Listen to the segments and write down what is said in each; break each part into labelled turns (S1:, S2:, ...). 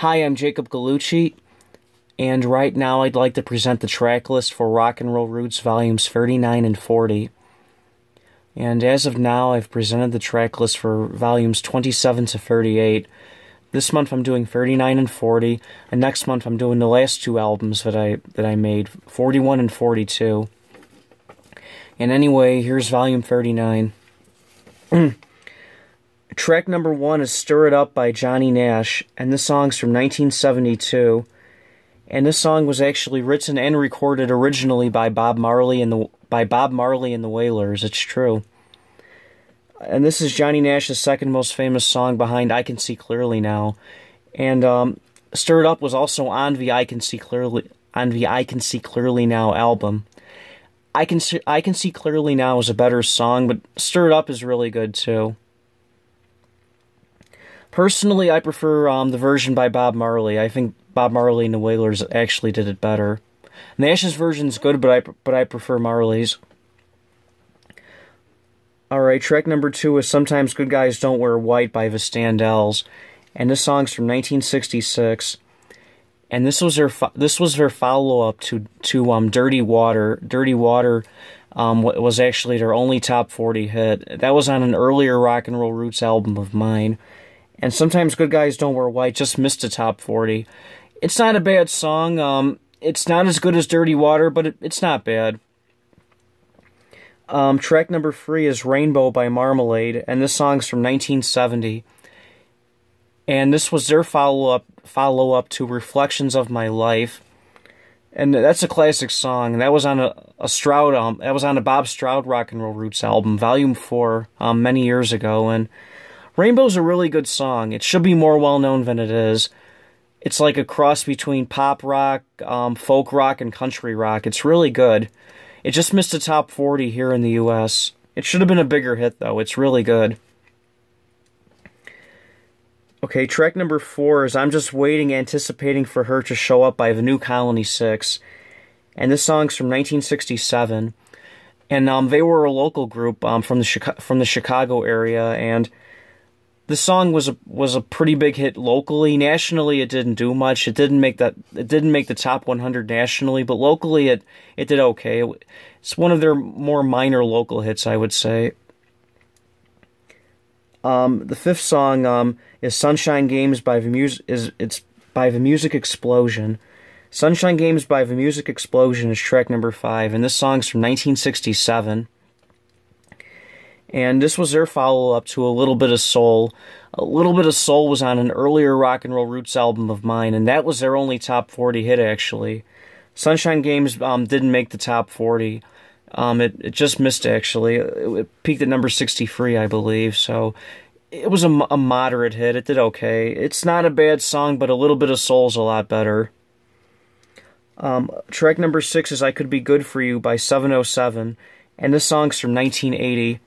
S1: Hi, I'm Jacob Gallucci, and right now I'd like to present the track list for Rock and Roll Roots Volumes 39 and 40. And as of now, I've presented the track list for Volumes 27 to 38. This month I'm doing 39 and 40, and next month I'm doing the last two albums that I made, 41 and 42. And anyway, here's Volume 39. Track number 1 is Stir It Up by Johnny Nash, and this song's from 1972. And this song was actually written and recorded originally by Bob Marley and the Wailers. It's true. And this is Johnny Nash's second most famous song behind I Can See Clearly Now. And Stir It Up was also on the I Can See Clearly Now album. I Can See Clearly Now is a better song, but Stir It Up is really good too. Personally, I prefer the version by Bob Marley. I think Bob Marley and the Wailers actually did it better. Nash's version's good, but I prefer Marley's. Alright, track number 2 is Sometimes Good Guys Don't Wear White by the Standells, and this song's from 1966. And this was their follow-up to Dirty Water. Dirty Water was actually their only top 40 hit. That was on an earlier Rock and Roll Roots album of mine. And Sometimes Good Guys Don't Wear White just missed the top 40. It's not a bad song. It's not as good as Dirty Water, but it's not bad. Track number 3 is Rainbow by Marmalade, and this song's from 1970. And this was their follow-up to Reflections of My Life. And that's a classic song. That was on a Bob Stroud Rock and Roll Roots album, Volume 4, many years ago. And Rainbow's a really good song. It should be more well-known than it is. It's like a cross between pop rock, folk rock, and country rock. It's really good. It just missed the top 40 here in the U.S. It should have been a bigger hit, though. It's really good. Okay, track number 4 is I'm Just Waiting, Anticipating for Her to Show Up by the New Colony 6. And this song's from 1967. And they were a local group from the Chicago area, and this song was a pretty big hit locally. Nationally, it didn't do much. It didn't make the top 100 nationally, but locally, it did okay. It's one of their more minor local hits, I would say. The 5th song is Sunshine Games by the Music Explosion. Sunshine Games by the Music Explosion is track number 5, and this song's from 1967. And this was their follow-up to A Little Bit of Soul. A Little Bit of Soul was on an earlier Rock and Roll Roots album of mine, and that was their only top 40 hit, actually. Sunshine Games didn't make the top 40. It just missed, actually. It peaked at number 63, I believe, so it was a moderate hit. It did okay. It's not a bad song, but A Little Bit of Soul's a lot better. Track number 6 is I Could Be Good For You by 707, and this song's from 1980.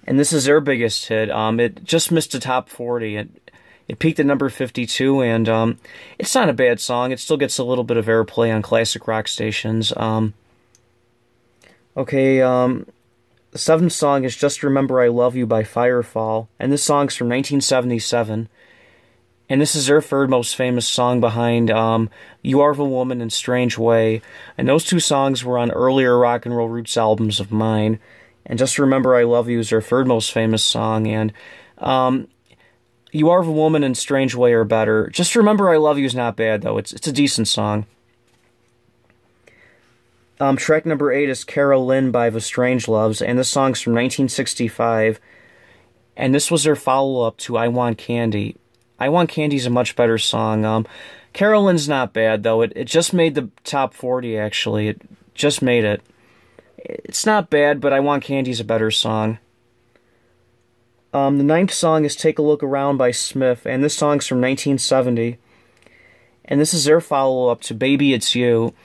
S1: And this is their biggest hit. It just missed the top 40. It peaked at number 52, and it's not a bad song. It still gets a little bit of airplay on classic rock stations. The 7th song is Just Remember I Love You by Firefall, and this song's from 1977. And this is their third most famous song behind You Are the Woman and Strange Way. And those two songs were on earlier Rock and Roll Roots albums of mine. And Just Remember I Love You is their third most famous song, and You Are the Woman and Strange Way are better. Just Remember I Love You is not bad, though. It's a decent song. Track number 8 is Carolyn by the Strangeloves, and this song's from 1965. And this was their follow-up to I Want Candy. I Want Candy's a much better song. Carolyn's not bad, though. It just made the top 40, actually. It just made it. It's not bad, but I Want Candy's a better song. The 9th song is Take a Look Around by Smith, and this song's from 1970. And this is their follow-up to Baby It's You.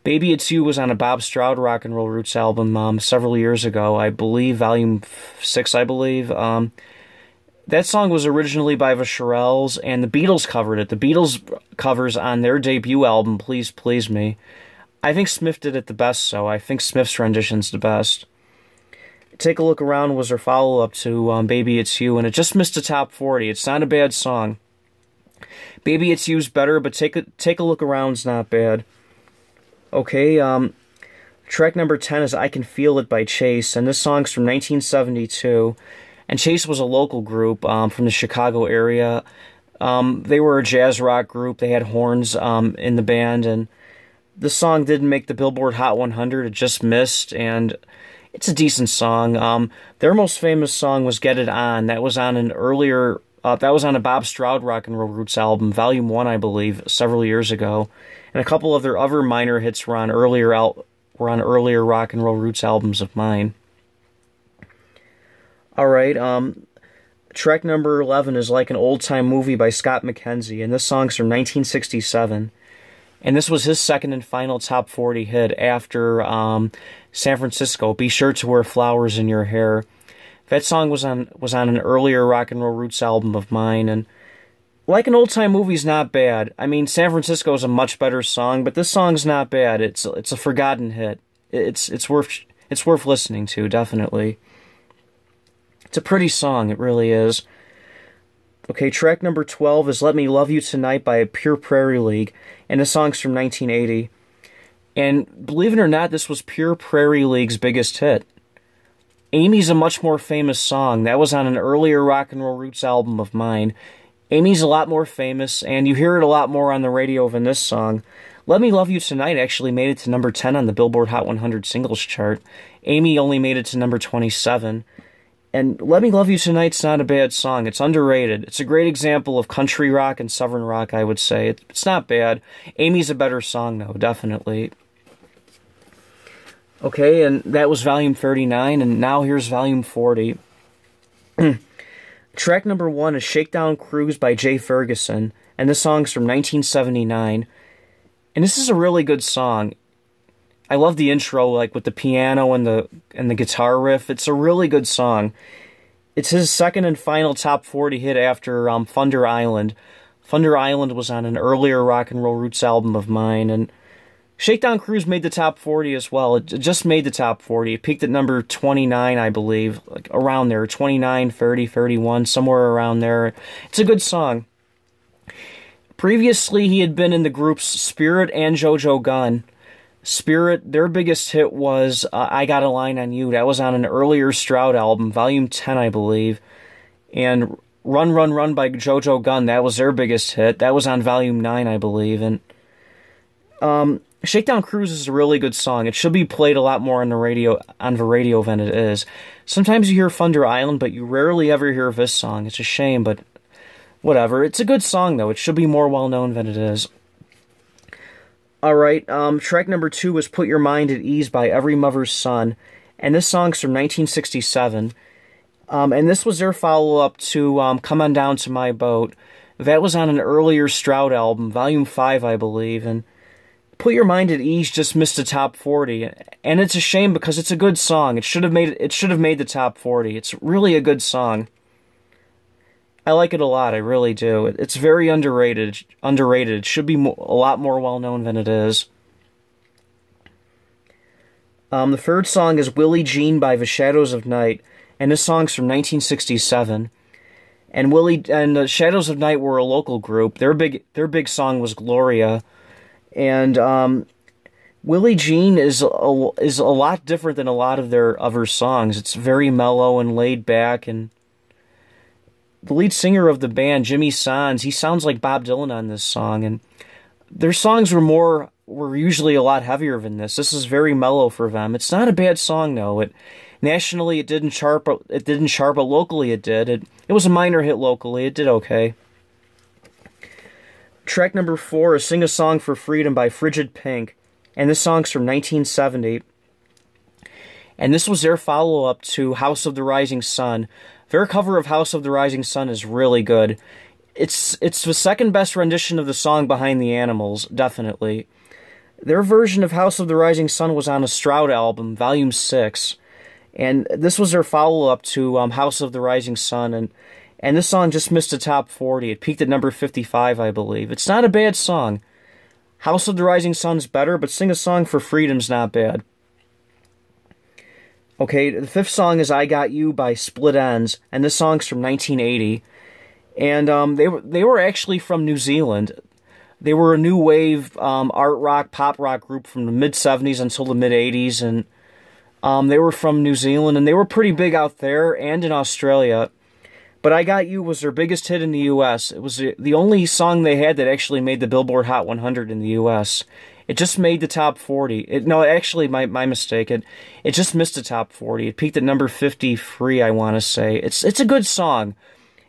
S1: Baby It's You was on a Bob Stroud Rock and Roll Roots album several years ago, I believe, Volume 6, I believe. That song was originally by the Shirelles, and the Beatles covered it. The Beatles covers on their debut album, Please Please Me. I think Smith did it the best, so I think Smith's rendition's the best. Take a Look Around was her follow-up to Baby It's You, and it just missed the top 40. It's not a bad song. Baby It's You's better, but take a look around's not bad. Okay, track number 10 is I Can Feel It by Chase, and this song's from 1972. And Chase was a local group from the Chicago area. They were a jazz rock group. They had horns in the band, and this song didn't make the Billboard Hot 100. It just missed, and it's a decent song. Their most famous song was Get It On. That was on an earlier... that was on a Bob Stroud Rock and Roll Roots album, Volume 1, I believe, several years ago. And a couple of their other minor hits were on earlier Rock and Roll Roots albums of mine. Alright, track number 11 is Like an Old-Time Movie by Scott McKenzie, and this song's from 1967. And this was his second and final top 40 hit after San Francisco, Be Sure to Wear Flowers in Your Hair. That song was on an earlier Rock and Roll Roots album of mine, and Like an Old-Time Movie's not bad. I mean, San Francisco is a much better song, but this song's not bad. It's a forgotten hit. It's worth listening to, definitely. It's a pretty song, it really is. Okay, track number 12 is Let Me Love You Tonight by Pure Prairie League, and the song's from 1980. And believe it or not, this was Pure Prairie League's biggest hit. Amy's a much more famous song. That was on an earlier Rock and Roll Roots album of mine. Amy's a lot more famous, and you hear it a lot more on the radio than this song. Let Me Love You Tonight actually made it to number 10 on the Billboard Hot 100 singles chart. Amy only made it to number 27. And Let Me Love You Tonight's not a bad song. It's underrated. It's a great example of country rock and southern rock, I would say. It's not bad. Amy's a better song, though, definitely. Okay, and that was Volume 39, and now here's Volume 40. Track number 1 is Shakedown Cruise by Jay Ferguson, and this song's from 1979. And this is a really good song. I love the intro, like with the piano and the guitar riff. It's a really good song. It's his second and final top 40 hit after Thunder Island. Thunder Island was on an earlier Rock and Roll Roots album of mine, and Shakedown Cruise made the top 40 as well. It just made the top 40. It peaked at number 29, I believe, like around there, 29, 30, 31, somewhere around there. It's a good song. Previously, he had been in the groups Spirit and JoJo Gunn. Spirit, their biggest hit was I Got a Line on You. That was on an earlier Stroud album, Volume 10, I believe. And Run, Run, Run by JoJo Gunn, that was their biggest hit. That was on Volume 9, I believe. And Shakedown Cruise is a really good song. It should be played a lot more on the radio than it is. Sometimes you hear Thunder Island, but you rarely ever hear this song. It's a shame, but whatever. It's a good song, though. It should be more well-known than it is. Alright, track number 2 was Put Your Mind at Ease by Every Mother's Son, and this song's from 1967. And this was their follow-up to Come On Down to My Boat. That was on an earlier Stroud album, Volume 5, I believe, and Put Your Mind at Ease just missed the top 40, and it's a shame because it's a good song. It should have made the top 40. It's really a good song. I like it a lot, I really do. It's very underrated. It should be a lot more well-known than it is. The third song is Willy Jean by The Shadows of Night, and this song's from 1967. And the Shadows of Night were a local group. Their big song was Gloria. And Willy Jean is a lot different than a lot of their other songs. It's very mellow and laid back, and the lead singer of the band, Jimmy Sands, he sounds like Bob Dylan on this song, and their songs were usually a lot heavier than this. This is very mellow for them. It's not a bad song, though. Nationally, it didn't chart, but locally it did. It was a minor hit locally. It did okay. Track number 4 is Sing a Song for Freedom by Frigid Pink, and this song's from 1970. And this was their follow-up to House of the Rising Sun. Their cover of House of the Rising Sun is really good. It's the second best rendition of the song behind the Animals, definitely. Their version of House of the Rising Sun was on a Stroud album, Volume 6. And this was their follow-up to House of the Rising Sun, and this song just missed the top 40. It peaked at number 55, I believe. It's not a bad song. House of the Rising Sun's better, but Sing a Song for Freedom's not bad. Okay, the fifth song is I Got You by Split Enz, and this song's from 1980. And they were actually from New Zealand. They were a new wave art rock, pop rock group from the mid-70s until the mid-80s, and they were from New Zealand, and they were pretty big out there and in Australia. But I Got You was their biggest hit in the U.S. It was the only song they had that actually made the Billboard Hot 100 in the U.S. It just made the top 40. No, actually, my mistake. It just missed the top 40. It peaked at number 53, I want to say. It's a good song.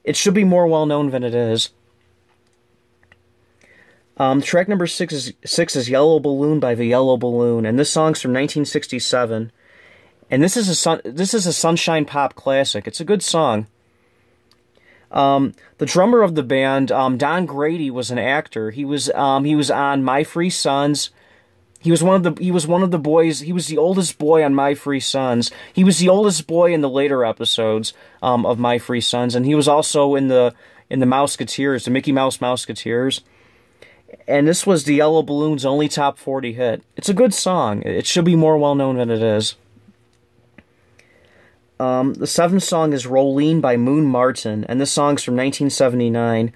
S1: It should be more well-known than it is. Track number 6 is Yellow Balloon by the Yellow Balloon, and this song's from 1967. And this is a Sunshine Pop classic. It's a good song. The drummer of the band, Don Grady, was an actor. He was on My Three Sons. He was one of the boys. He was the oldest boy on My Three Sons. He was the oldest boy in the later episodes of My Three Sons, and he was also in the Mouseketeers, the Mickey Mouse Mouseketeers. And this was the Yellow Balloon's only top 40 hit. It's a good song. It should be more well-known than it is. The 7th song is Rolene by Moon Martin, and this song's from 1979.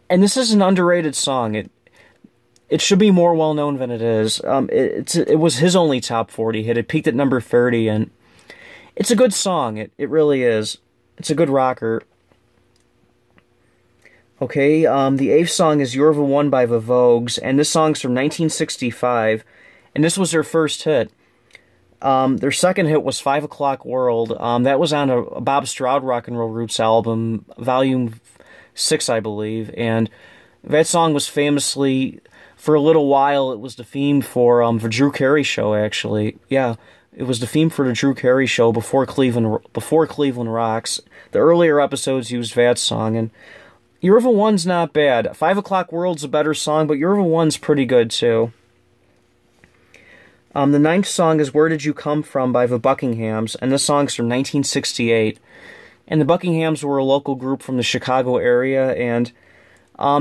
S1: And this is an underrated song. It should be more well-known than it is. It was his only top 40 hit. It peaked at number 30, and it's a good song. It really is. It's a good rocker. Okay, the 8th song is You're the One by the Vogues, and this song's from 1965, and this was their first hit. Their second hit was 5 O'Clock World. That was on a Bob Stroud Rock and Roll Roots album, Volume 6, I believe, and that song was famously, for a little while, it was the theme for the Drew Carey Show, actually. Yeah, it was the theme for the Drew Carey Show before Cleveland Rocks. The earlier episodes used that song, and You're the One's not bad. 5 O'Clock World's a better song, but You're the One's pretty good, too. The 9th song is Where Did You Come From by the Buckinghams, and this song's from 1968. And the Buckinghams were a local group from the Chicago area, and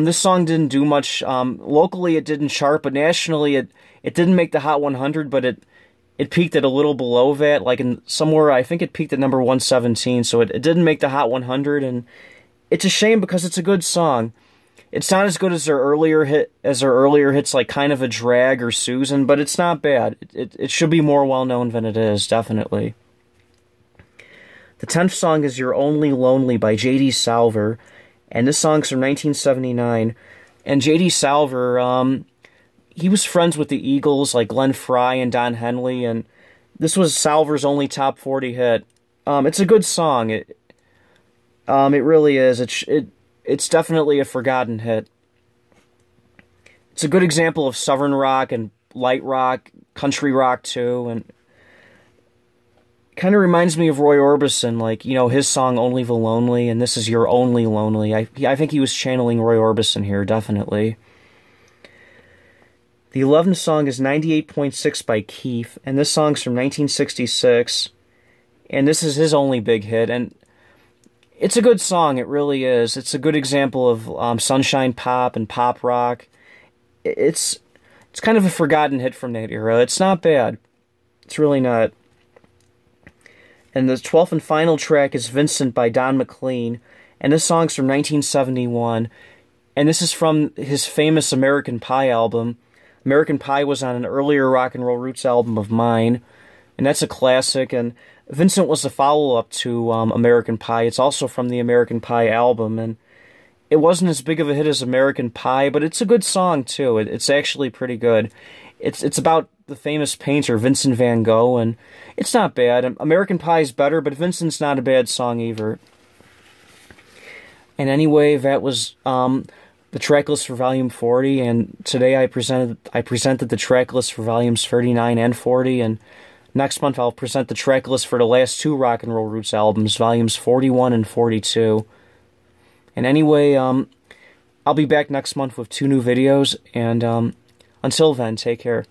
S1: this song didn't do much. Locally, it didn't chart, but nationally, it didn't make the Hot 100, but it peaked at a little below that, like in somewhere, I think it peaked at number 117, so it didn't make the Hot 100, and it's a shame because it's a good song. It's not as good as their earlier hits, like Kind of a Drag or Susan, but it's not bad. It should be more well-known than it is, definitely. The 10th song is You're Only Lonely by J.D. Salver, and this song's from 1979. And J.D. Salver, he was friends with the Eagles, like Glenn Frey and Don Henley, and this was Salver's only top 40 hit. It's a good song. It really is. It's definitely a forgotten hit. It's a good example of southern rock and light rock, country rock too, and kind of reminds me of Roy Orbison, like, you know, his song Only the Lonely, and this is You're Only Lonely. I think he was channeling Roy Orbison here, definitely. The 11th song is 98.6 by Keith, and this song's from 1966, and this is his only big hit, and it's a good song, it really is. It's a good example of sunshine pop and pop rock. It's kind of a forgotten hit from that era. It's not bad. It's really not. And the 12th and final track is Vincent by Don McLean, and this song's from 1971. And this is from his famous American Pie album. American Pie was on an earlier rock and roll roots album of mine, and that's a classic, and Vincent was the follow-up to American Pie. It's also from the American Pie album, and it wasn't as big of a hit as American Pie, but it's a good song, too. It's actually pretty good. It's about the famous painter, Vincent van Gogh, and it's not bad. American Pie is better, but Vincent's not a bad song either. And anyway, that was the track list for Volume 40, and today I presented the track list for Volumes 39 and 40, and next month I'll present the track list for the last two Rock and Roll Roots albums, Volumes 41 and 42. And anyway, I'll be back next month with 2 new videos, and until then, take care.